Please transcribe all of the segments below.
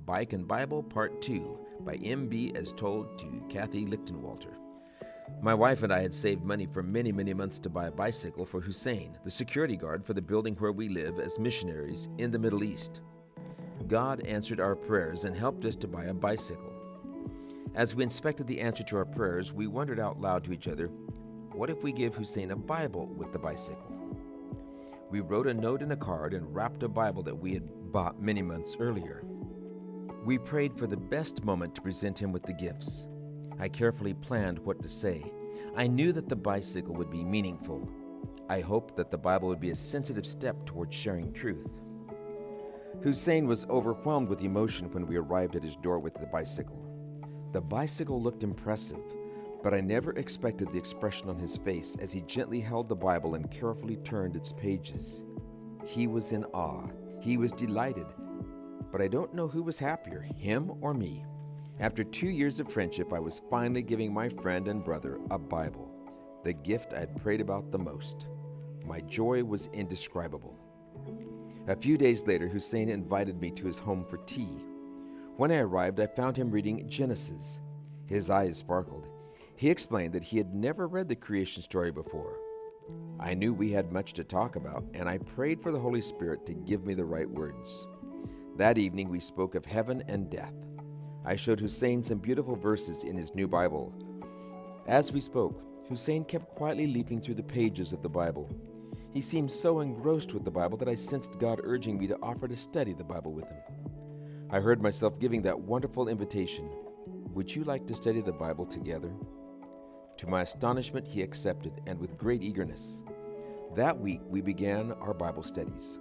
Bike and Bible Part 2 by M.B. as told to Kathy Lichtenwalter. My wife and I had saved money for many months to buy a bicycle for Hussein, the security guard for the building where we live as missionaries in the Middle East. God answered our prayers and helped us to buy a bicycle. As we inspected the answer to our prayers, we wondered out loud to each other, what if we give Hussein a Bible with the bicycle? We wrote a note in a card and wrapped a Bible that we had bought many months earlier. We prayed for the best moment to present him with the gifts. I carefully planned what to say. I knew that the bicycle would be meaningful. I hoped that the Bible would be a sensitive step towards sharing truth. Hussein was overwhelmed with emotion when we arrived at his door with the bicycle. The bicycle looked impressive, but I never expected the expression on his face as he gently held the Bible and carefully turned its pages. He was in awe. He was delighted. But I don't know who was happier, him or me. After 2 years of friendship, I was finally giving my friend and brother a Bible, the gift I had prayed about the most. My joy was indescribable. A few days later, Hussein invited me to his home for tea. When I arrived, I found him reading Genesis. His eyes sparkled. He explained that he had never read the creation story before. I knew we had much to talk about, and I prayed for the Holy Spirit to give me the right words. That evening we spoke of heaven and death. I showed Hussein some beautiful verses in his new Bible. As we spoke, Hussein kept quietly leafing through the pages of the Bible. He seemed so engrossed with the Bible that I sensed God urging me to offer to study the Bible with him. I heard myself giving that wonderful invitation, "Would you like to study the Bible together?" To my astonishment, he accepted, and with great eagerness. That week, we began our Bible studies.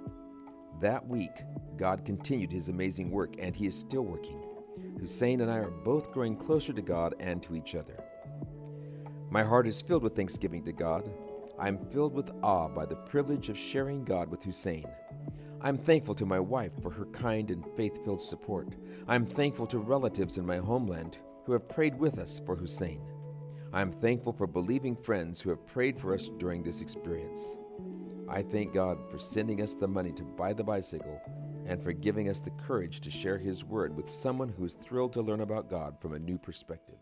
That week, God continued his amazing work, and he is still working. Hussein and I are both growing closer to God and to each other. My heart is filled with thanksgiving to God. I am filled with awe by the privilege of sharing God with Hussein. I'm thankful to my wife for her kind and faith-filled support. I'm thankful to relatives in my homeland who have prayed with us for Hussein. I'm thankful for believing friends who have prayed for us during this experience. I thank God for sending us the money to buy the bicycle and for giving us the courage to share his word with someone who is thrilled to learn about God from a new perspective.